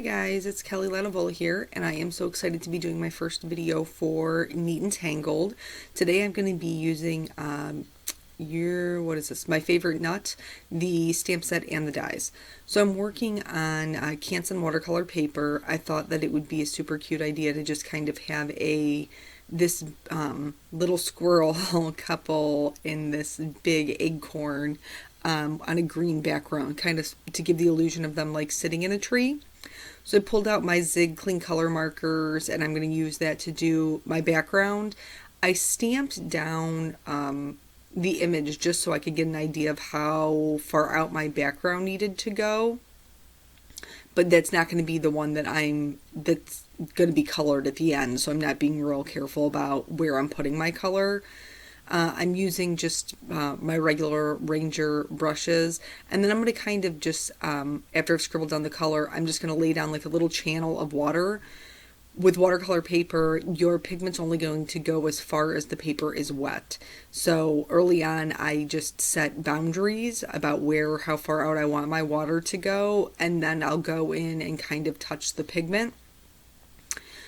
Hi guys, it's Kelly Lanovola here, and I am so excited to be doing my first video for Neat and Tangled. Today I'm going to be using my favorite nut, the stamp set and the dies. So I'm working on Canson watercolor paper. I thought that it would be a super cute idea to just kind of have this little squirrel couple in this big acorn on a green background, kind of to give the illusion of them like sitting in a tree. So I pulled out my Zig Clean Color markers, and I'm going to use that to do my background. I stamped down the image just so I could get an idea of how far out my background needed to go. But that's not going to be the one that's going to be colored at the end, so I'm not being real careful about where I'm putting my color. I'm using just my regular Ranger brushes, and then I'm going to kind of just, after I've scribbled down the color, I'm just going to lay down like a little channel of water. With watercolor paper, your pigment's only going to go as far as the paper is wet. So early on, I just set boundaries about how far out I want my water to go, and then I'll go in and kind of touch the pigment.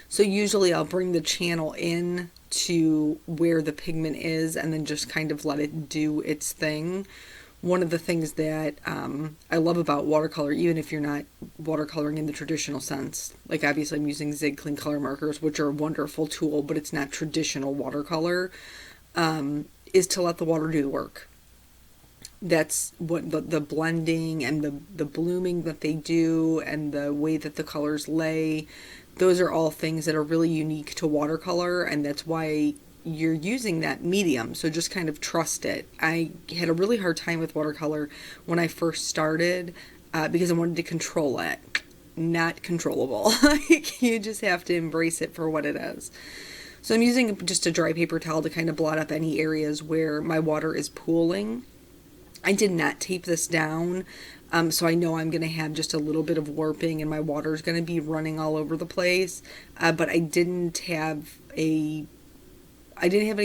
So usually I'll bring the channel in to where the pigment is and then just kind of let it do its thing. One of the things that I love about watercolor, even if you're not watercoloring in the traditional sense, like obviously I'm using Zig Clean Color markers, which are a wonderful tool, but it's not traditional watercolor, is to let the water do the work. That's what the blending and the blooming that they do and the way that the colors lay, those are all things that are really unique to watercolor, and that's why you're using that medium. So just kind of trust it. I had a really hard time with watercolor when I first started because I wanted to control it. Not controllable. You just have to embrace it for what it is. So I'm using just a dry paper towel to kind of blot up any areas where my water is pooling. I did not tape this down, so I know I'm going to have just a little bit of warping and my water is going to be running all over the place, but I didn't have any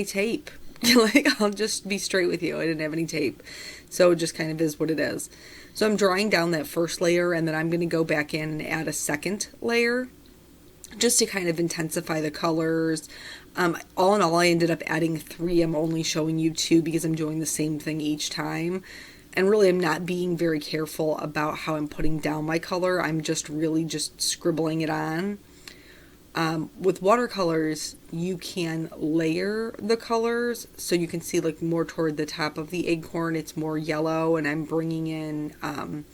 tape. Like, I'll just be straight with you, I didn't have any tape, so it just kind of is what it is. So I'm drawing down that first layer, and then I'm going to go back in and add a second layer, just to kind of intensify the colors. All in all, I ended up adding 3. I'm only showing you 2 because I'm doing the same thing each time. And really, I'm not being very careful about how I'm putting down my color. I'm just really scribbling it on. With watercolors, you can layer the colors. So you can see like more toward the top of the acorn, it's more yellow, and I'm bringing in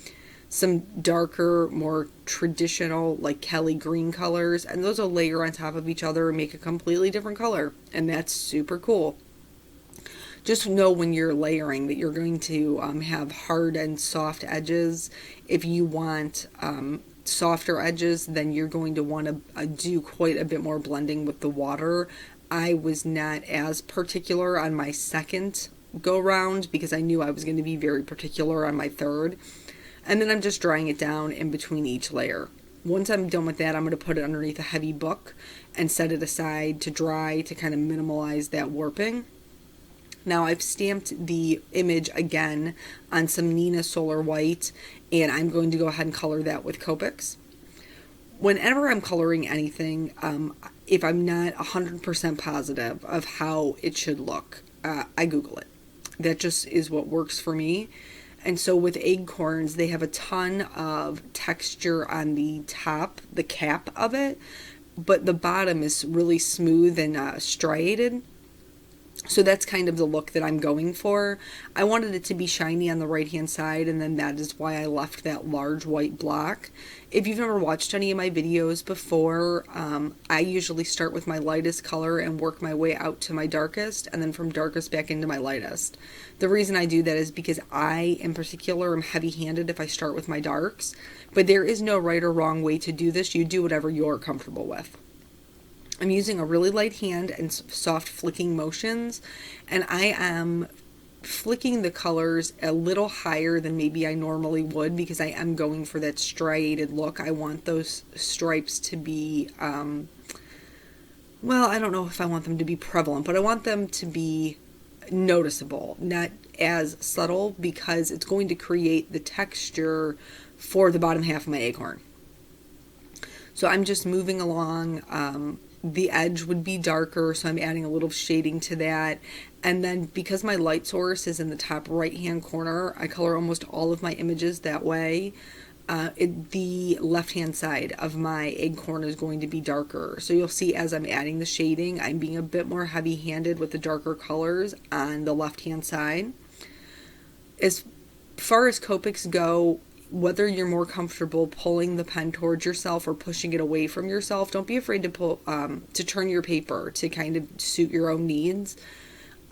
some darker, more traditional, like Kelly green colors, and those will layer on top of each other and make a completely different color, and that's super cool. Just know when you're layering that you're going to have hard and soft edges. If you want softer edges, then you're going to want to do quite a bit more blending with the water. I was not as particular on my second go round because I knew I was going to be very particular on my third. And then I'm just drying it down in between each layer. Once I'm done with that, I'm going to put it underneath a heavy book and set it aside to dry to kind of minimize that warping. Now I've stamped the image again on some Nina Solar White, and I'm going to go ahead and color that with Copics. Whenever I'm coloring anything, if I'm not 100% positive of how it should look, I Google it. That just is what works for me. And so with acorns, they have a ton of texture on the top, the cap of it, but the bottom is really smooth and striated. So that's kind of the look that I'm going for. I wanted it to be shiny on the right-hand side, and then that is why I left that large white block. If you've never watched any of my videos before, I usually start with my lightest color and work my way out to my darkest, and then from darkest back into my lightest. The reason I do that is because I, in particular, am heavy-handed if I start with my darks, but there is no right or wrong way to do this. You do whatever you're comfortable with. I'm using a really light hand and soft flicking motions, and I am flicking the colors a little higher than maybe I normally would because I am going for that striated look. I want those stripes to be, well, I don't know if I want them to be prevalent, but I want them to be noticeable, not as subtle, because it's going to create the texture for the bottom half of my acorn. So I'm just moving along. The edge would be darker, so I'm adding a little shading to that. And then because my light source is in the top right hand corner, I color almost all of my images that way. The left hand side of my acorn is going to be darker. So you'll see as I'm adding the shading, I'm being a bit more heavy handed with the darker colors on the left hand side. As far as copics go, whether you're more comfortable pulling the pen towards yourself or pushing it away from yourself, don't be afraid to pull to turn your paper to kind of suit your own needs.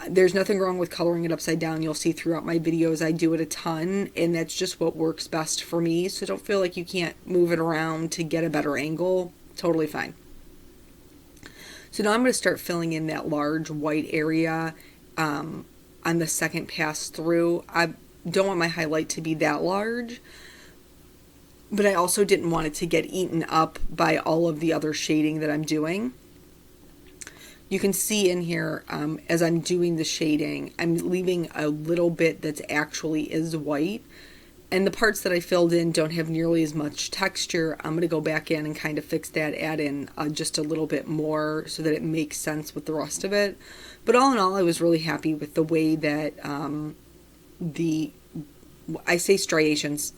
There's nothing wrong with coloring it upside down. You'll see throughout my videos I do it a ton, and that's just what works best for me. So don't feel like you can't move it around to get a better angle. Totally fine. So now I'm going to start filling in that large white area on the second pass through. I don't want my highlight to be that large, but I also didn't want it to get eaten up by all of the other shading that I'm doing. You can see in here, as I'm doing the shading, I'm leaving a little bit that's actually is white. And the parts that I filled in don't have nearly as much texture. I'm going to go back in and kind of fix that, add in just a little bit more so that it makes sense with the rest of it. But all in all, I was really happy with the way that I say striations.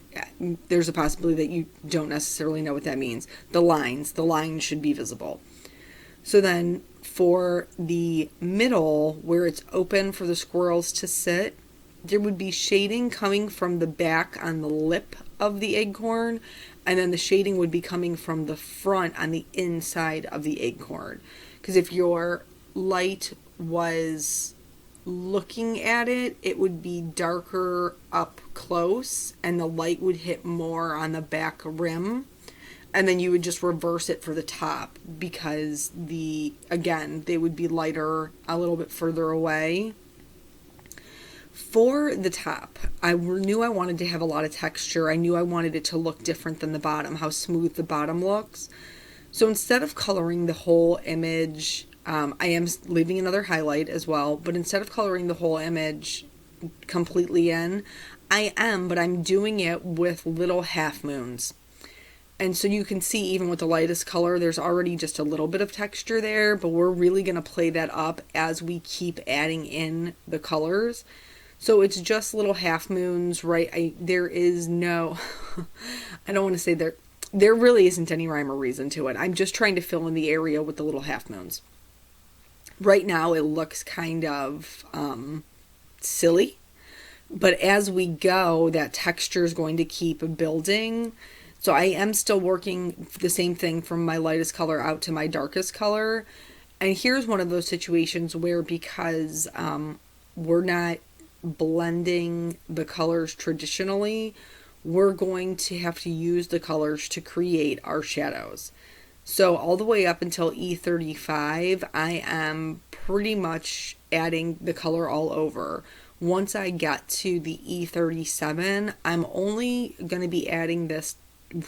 There's a possibility that you don't necessarily know what that means. The lines should be visible. So then for the middle, where it's open for the squirrels to sit, there would be shading coming from the back on the lip of the acorn, and then the shading would be coming from the front on the inside of the acorn. Because if your light was looking at it, it would be darker up close, and the light would hit more on the back rim. And then you would just reverse it for the top because they would be lighter a little bit further away. For the top, I knew I wanted to have a lot of texture. I knew I wanted it to look different than the bottom, how smooth the bottom looks. So instead of coloring the whole image, I am leaving another highlight as well, but instead of coloring the whole image completely in, but I'm doing it with little half moons. And so you can see even with the lightest color, there's already just a little bit of texture there, but we're really going to play that up as we keep adding in the colors. So it's just little half moons, right? There is no, I don't want to say there really isn't any rhyme or reason to it. I'm just trying to fill in the area with the little half moons. Right now it looks kind of silly, but as we go, that texture is going to keep building. So I am still working the same thing from my lightest color out to my darkest color. And here's one of those situations where because we're not blending the colors traditionally, we're going to have to use the colors to create our shadows. So all the way up until E35, I am pretty much adding the color all over. Once I get to the E37, I'm only going to be adding this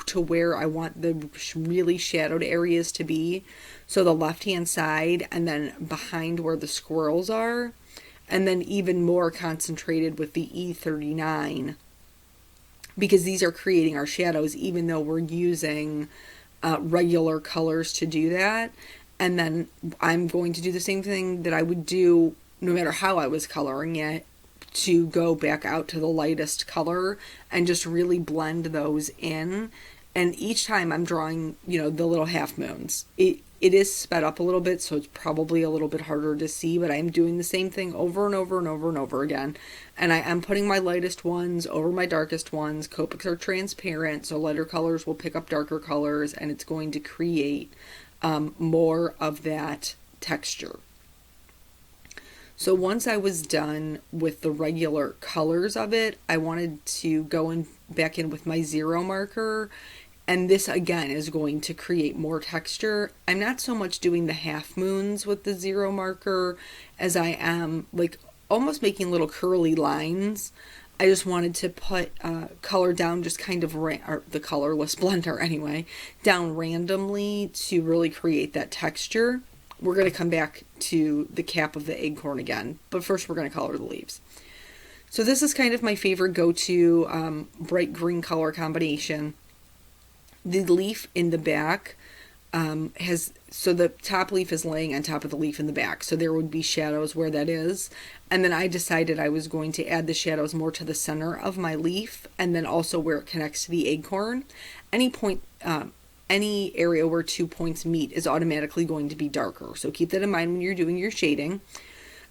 to where I want the really shadowed areas to be. So the left-hand side and then behind where the squirrels are. And then even more concentrated with the E39. Because these are creating our shadows even though we're using regular colors to do that. And then I'm going to do the same thing that I would do no matter how I was coloring it, to go back out to the lightest color and just really blend those in. And each time I'm drawing, the little half moons. It is sped up a little bit, so it's probably a little bit harder to see, but I'm doing the same thing over and over and over and over again. And I am putting my lightest ones over my darkest ones. Copics are transparent, so lighter colors will pick up darker colors, and it's going to create more of that texture. So once I was done with the regular colors of it, I wanted to go back in with my zero marker. And this again is going to create more texture. I'm not so much doing the half moons with the zero marker as I am like almost making little curly lines. I just wanted to put color down just kind of, or the colorless blender anyway, down randomly to really create that texture. We're going to come back to the cap of the acorn again, but first we're going to color the leaves. So this is kind of my favorite go-to bright green color combination. The leaf in the back so the top leaf is laying on top of the leaf in the back, so there would be shadows where that is. And then I decided I was going to add the shadows more to the center of my leaf, and then also where it connects to the acorn. Any area where 2 points meet is automatically going to be darker, so keep that in mind when you're doing your shading.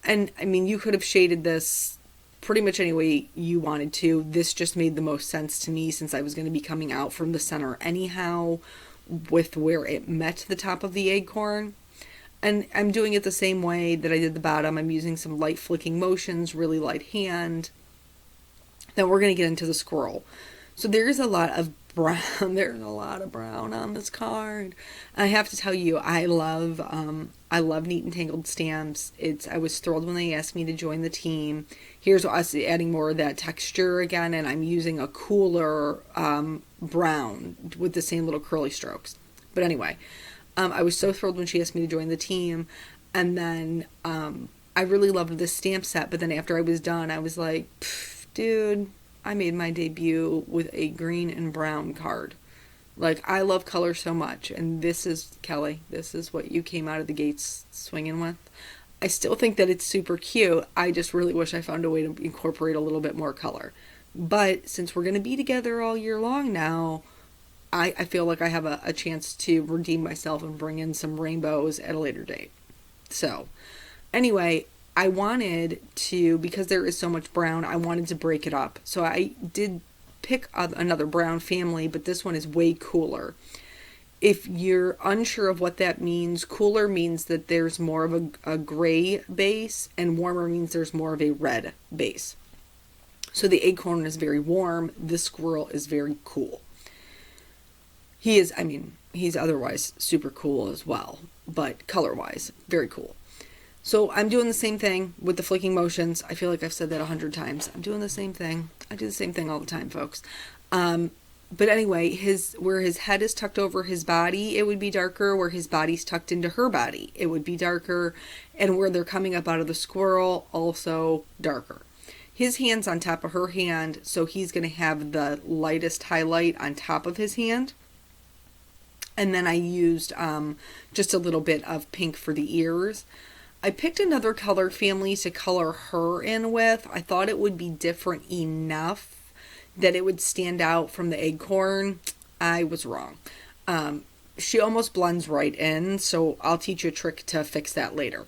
And I mean, you could have shaded this pretty much any way you wanted to. This just made the most sense to me since I was going to be coming out from the center anyhow, with where it met the top of the acorn. And I'm doing it the same way that I did the bottom. I'm using some light flicking motions, really light hand. Then we're going to get into the squirrel. So there's a lot of brown. There's a lot of brown on this card. I have to tell you, I love Neat and Tangled stamps. I was thrilled when they asked me to join the team. Here's us adding more of that texture again, and I'm using a cooler brown with the same little curly strokes. But anyway, I was so thrilled when she asked me to join the team, and then I really loved this stamp set. But then after I was done, I was like, dude, I made my debut with a green and brown card. Like, I love color so much, and this is, Kelly, this is what you came out of the gates swinging with. I still think that it's super cute. I just really wish I found a way to incorporate a little bit more color. But since we're going to be together all year long now, I feel like I have a chance to redeem myself and bring in some rainbows at a later date. So, anyway, I wanted to, because there is so much brown, I wanted to break it up. So I did pick another brown family, but this one is way cooler. If you're unsure of what that means, cooler means that there's more of a gray base, and warmer means there's more of a red base. So the acorn is very warm, the squirrel is very cool. He's otherwise super cool as well, but color-wise, very cool. So I'm doing the same thing with the flicking motions. I feel like I've said that 100 times. I'm doing the same thing. I do the same thing all the time, folks. But anyway, where his head is tucked over his body, it would be darker. Where his body's tucked into her body, it would be darker. And where they're coming up out of the squirrel, also darker. His hand's on top of her hand, so he's going to have the lightest highlight on top of his hand. And then I used just a little bit of pink for the ears. I picked another color family to color her in with. I thought it would be different enough that it would stand out from the acorn. I was wrong. She almost blends right in, so I'll teach you a trick to fix that later.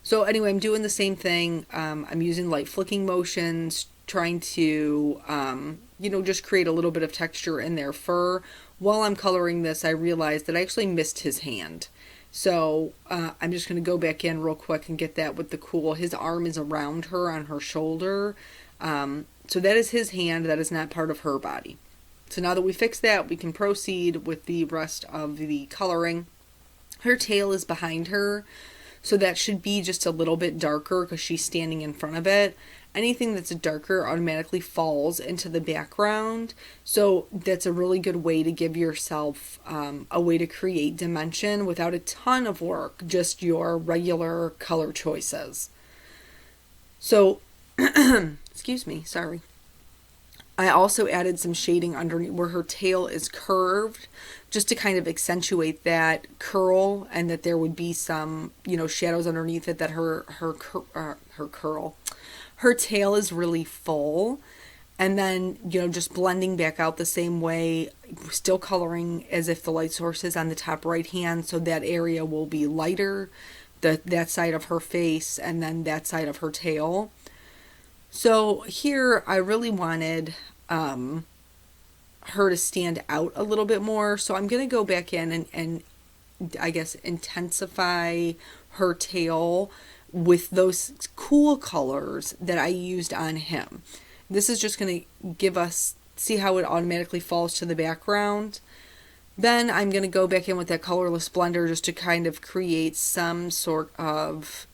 So anyway, I'm doing the same thing. I'm using light flicking motions, trying to, just create a little bit of texture in their fur. While I'm coloring this, I realized that I actually missed his hand. So I'm just going to go back in real quick and get that with the cool. His arm is around her on her shoulder. So that is his hand. That is not part of her body. So now that we fixed that, we can proceed with the rest of the coloring. Her tail is behind her. So that should be just a little bit darker because she's standing in front of it. Anything that's darker automatically falls into the background. So that's a really good way to give yourself a way to create dimension without a ton of work, just your regular color choices. So, excuse me, sorry. I also added some shading underneath where her tail is curved, just to kind of accentuate that curl, and that there would be some, shadows underneath it, that her tail is really full. And then, just blending back out the same way, still coloring as if the light source is on the top right hand, so that area will be lighter, that side of her face, and then that side of her tail. So here I really wanted her to stand out a little bit more. So I'm going to go back in and I guess intensify her tail with those cool colors that I used on him. This is just going to give us, see how it automatically falls to the background. Then I'm going to go back in with that colorless blender just to kind of create some sort of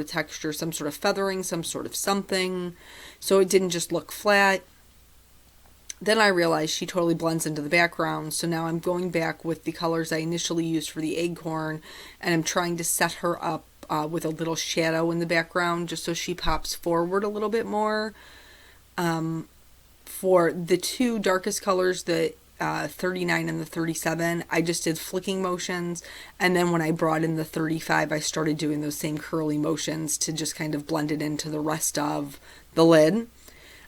texture, some sort of feathering, some sort of something, so it didn't just look flat. Then I realized she totally blends into the background, so now I'm going back with the colors I initially used for the acorn, and I'm trying to set her up with a little shadow in the background, just so she pops forward a little bit more. For the two darkest colors that 39 and the 37, I just did flicking motions. And then when I brought in the 35, I started doing those same curly motions to just kind of blend it into the rest of the lid.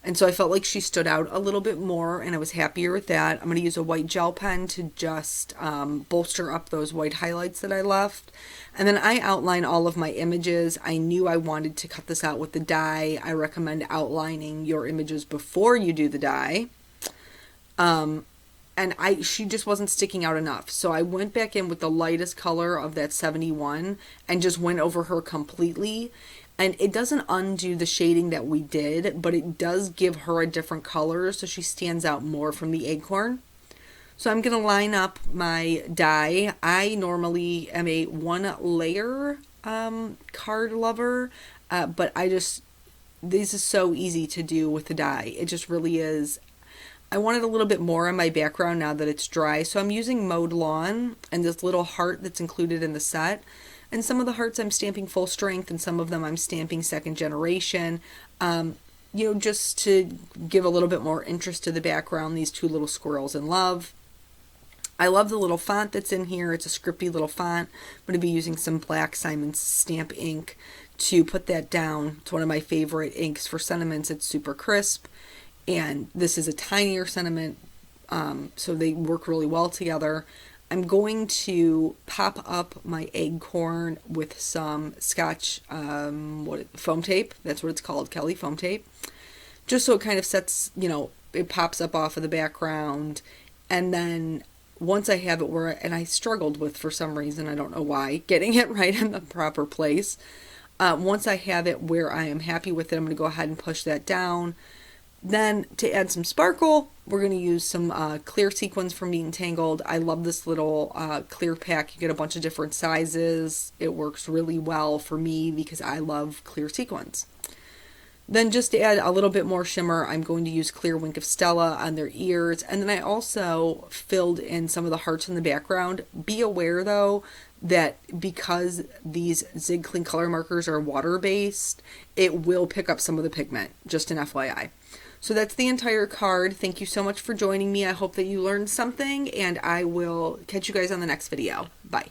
And so I felt like she stood out a little bit more, and I was happier with that. I'm going to use a white gel pen to just bolster up those white highlights that I left. And then I outline all of my images. I knew I wanted to cut this out with the die. I recommend outlining your images before you do the die. And she just wasn't sticking out enough. So I went back in with the lightest color of that 71 and just went over her completely. And it doesn't undo the shading that we did, but it does give her a different color, so she stands out more from the acorn. So I'm going to line up my die. I normally am a one layer card lover, but this is so easy to do with the die. It just really is. I wanted a little bit more on my background now that it's dry, so I'm using Mowed Lawn and this little heart that's included in the set. And some of the hearts I'm stamping full strength, and some of them I'm stamping second generation, just to give a little bit more interest to the background, these two little squirrels in love. I love the little font that's in here. It's a scripty little font. I'm going to be using some black Simon's stamp ink to put that down. It's one of my favorite inks for sentiments. It's super crisp, and this is a tinier sentiment, so they work really well together. I'm going to pop up my acorn with some Scotch foam tape. That's what it's called, Kelly foam tape. Just so it kind of sets, it pops up off of the background. And then once I have it and I struggled with, for some reason, I don't know why, getting it right in the proper place. Once I have it where I am happy with it, I'm going to go ahead and push that down. Then to add some sparkle, we're going to use some clear sequins from Neat and Tangled. I love this little clear pack. You get a bunch of different sizes. It works really well for me because I love clear sequins. Then just to add a little bit more shimmer, I'm going to use clear Wink of Stella on their ears. And then I also filled in some of the hearts in the background. Be aware though that because these Zig Clean color markers are water-based, it will pick up some of the pigment, just an FYI. So that's the entire card. Thank you so much for joining me. I hope that you learned something, and I will catch you guys on the next video. Bye.